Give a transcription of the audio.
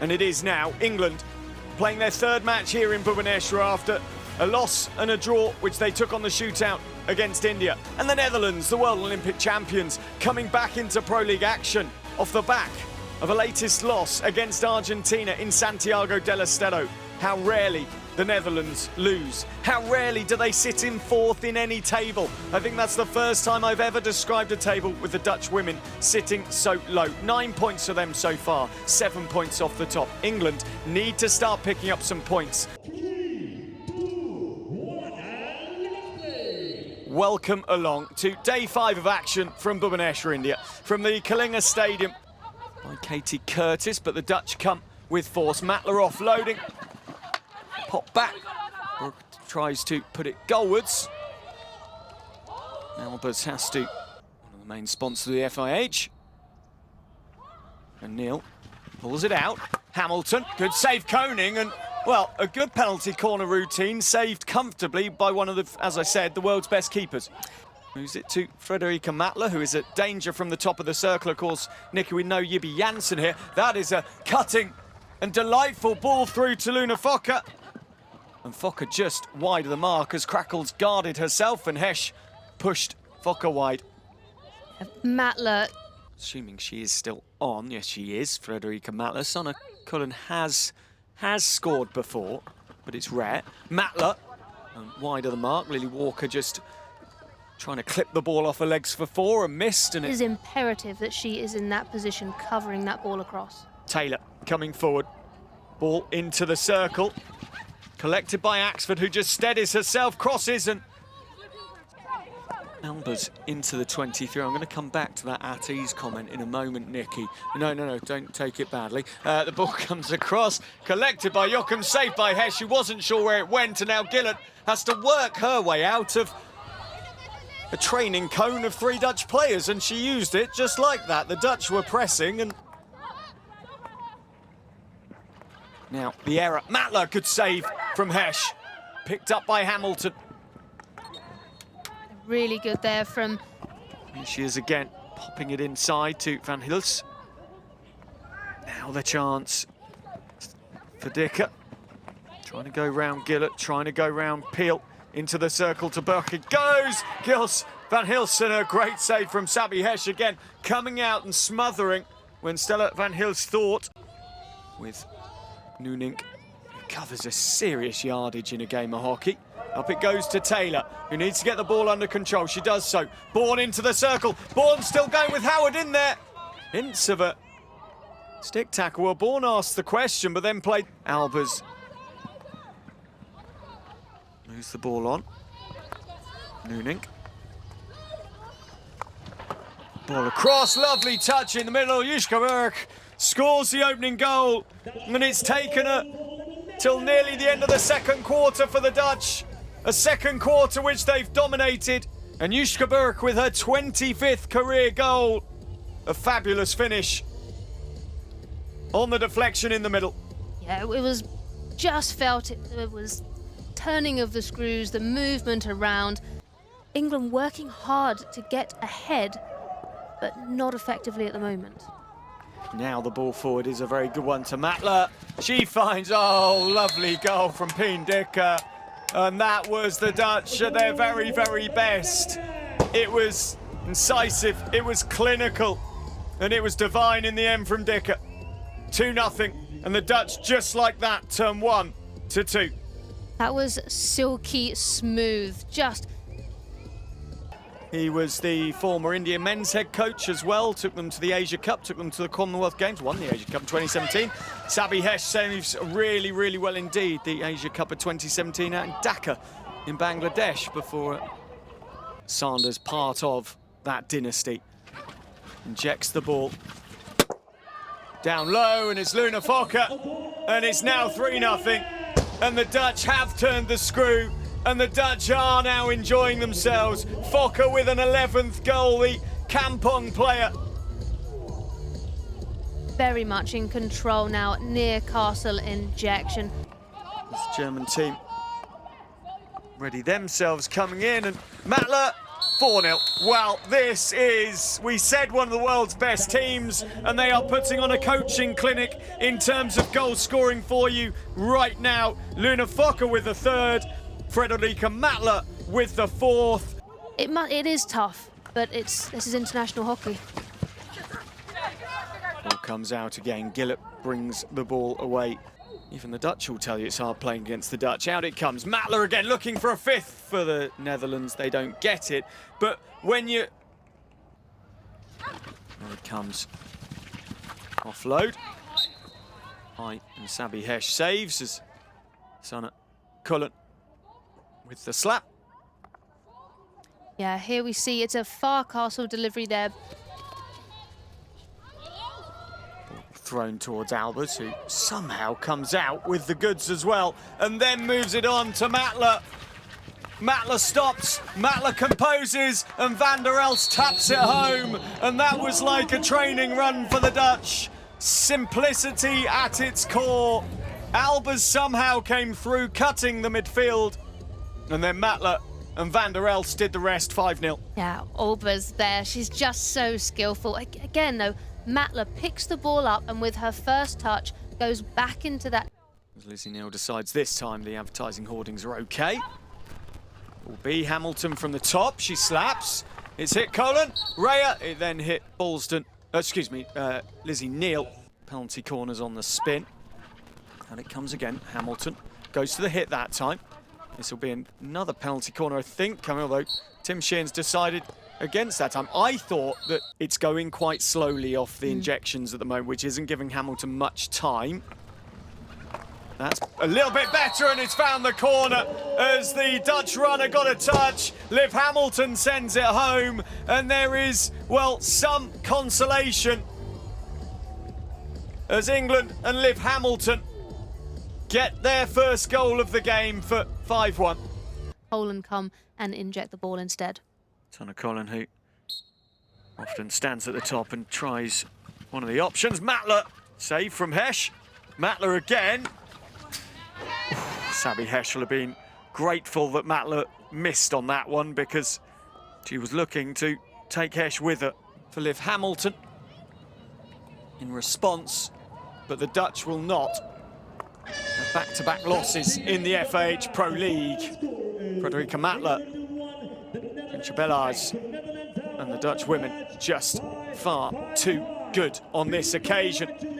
And it is now England playing their third match here in Bhubaneswar after a loss and a draw, which they took on the shootout against India. And the Netherlands, the World Olympic champions, coming back into Pro League action off the back of a latest loss against Argentina in Santiago del Estero. How rarely the Netherlands lose. How rarely do they sit in fourth in any table. I think that's the first time I've ever described a table with the Dutch women sitting so low. 9 points for them so far, 7 points off the top. England need to start picking up some points. 3, 2, 1, and let's play. Welcome along to day 5 of action from Bhubaneswar, India. From the Kalinga Stadium by Katie Curtis, but the Dutch come with force. Matler offloading. Pop back. Brooke tries to put it goalwards. Albers has to, one of the main sponsors of the FIH. And Neil pulls it out. Hamilton, good save Koning, and well, a good penalty corner routine saved comfortably by one of the, as I said, the world's best keepers. Moves it to Frederica Matler, who is at danger from the top of the circle. Of course, Nicky, we know Yibby Janssen here. That is a cutting and delightful ball through to Luna Fokker. And Fokker just wide of the mark as Crackles guarded herself and Hesh pushed Fokker wide. Matler. Assuming she is still on. Yes, she is. Frederica Matler. Sonna Cullen has scored before, but it's rare. Matler, wide of the mark. Lily Walker just trying to clip the ball off her legs for 4 and missed. And it is imperative that she is in that position, covering that ball across. Taylor coming forward. Ball into the circle. Collected by Axford, who just steadies herself, crosses, and Albers into the 23. I'm going to come back to that at ease comment in a moment, Nicky. No, don't take it badly. The ball comes across, collected by Jochum, saved by Hesh, who wasn't sure where it went, and now Gillett has to work her way out of a training cone of 3 Dutch players, and she used it just like that. The Dutch were pressing, and now the error. Matler, good save from Hesh. Picked up by Hamilton. Really good there from... Here she is again, popping it inside to Van Hils. Now the chance for Dicker. Trying to go round Gillett, trying to go round Peel. Into the circle to Burke. It goes! Gils Van Hilsen, a great save from Sabi Hesh again, coming out and smothering when Stella Van Hils thought with Noonink, who covers a serious yardage in a game of hockey. Up it goes to Taylor, who needs to get the ball under control. She does so. Bourne into the circle. Bourne still going with Howard in there. Hints of a stick tackle. Well, Bourne asked the question, but then played Albers. Moves the ball on. Noonink. Ball across. Lovely touch in the middle. Yushka Burke scores the opening goal, and it's taken till nearly the end of the second quarter for the Dutch. A second quarter which they've dominated, and Yushka Burke with her 25th career goal. A fabulous finish on the deflection in the middle. Yeah, it was just felt it was turning of the screws, the movement around. England working hard to get ahead, but not effectively at the moment. Now the ball forward is a very good one to Matler. She finds, oh, lovely goal from Pien Dicker. And that was the Dutch at their very, very best. It was incisive, it was clinical, and it was divine in the end from Dicker. 2-0, and the Dutch, just like that, turn 1-2. That was silky smooth, just... He was the former Indian men's head coach as well, took them to the Asia Cup, took them to the Commonwealth Games, won the Asia Cup in 2017. Sabi Hesh saves really, really well indeed the Asia Cup of 2017 out in Dhaka in Bangladesh before Sanders, part of that dynasty. Injects the ball down low, and it's Luna Fokker, and it's now 3-0, and the Dutch have turned the screw. And the Dutch are now enjoying themselves. Fokker with an 11th goal, the Kampong player. Very much in control now, near Castle injection. This German team ready themselves coming in, and Matler 4-0. Well, this is, we said, one of the world's best teams, and they are putting on a coaching clinic in terms of goal scoring for you right now. Luna Fokker with the third, Frederica Matler with the fourth. It is tough, but this is international hockey. Ball comes out again. Gillett brings the ball away. Even the Dutch will tell you it's hard playing against the Dutch. Out it comes. Matler again looking for a fifth for the Netherlands. They don't get it. But when you... There it comes. Offload. High and Sabi Hesh saves as Sana Cullen with the slap. Yeah, here we see it's a far castle delivery there. Thrown towards Albers, who somehow comes out with the goods as well, and then moves it on to Matler. Matler stops, Matler composes, and Van der Elst taps it home. And that was like a training run for the Dutch. Simplicity at its core. Albers somehow came through, cutting the midfield. And then Matler and Van der Elst did the rest, 5-0. Yeah, Albers there. She's just so skillful. Again, though, Matler picks the ball up and with her first touch goes back into that. As Lizzie Neal decides this time the advertising hoardings are okay. Will be Hamilton from the top. She slaps. It's hit Colin. Raya. It then hit Ballston. Lizzie Neal. Penalty corners on the spin. And it comes again. Hamilton goes to the hit that time. This will be another penalty corner, I think, coming, although Tim Sheehan's decided against that time. I thought that it's going quite slowly off the injections at the moment, which isn't giving Hamilton much time. That's a little bit better, and it's found the corner as the Dutch runner got a touch. Liv Hamilton sends it home, and there is, well, some consolation as England and Liv Hamilton get their first goal of the game for 5-1. Poland come and inject the ball instead. Sana Colin, who often stands at the top and tries one of the options. Matler, save from Hesh. Matler again. Sabi Hesh will have been grateful that Matler missed on that one because she was looking to take Hesh with her for Liv Hamilton in response, but the Dutch will not. Back-to-back losses in the FIH Pro League. Frederica Matler and Chabellars and the Dutch women just far too good on this occasion.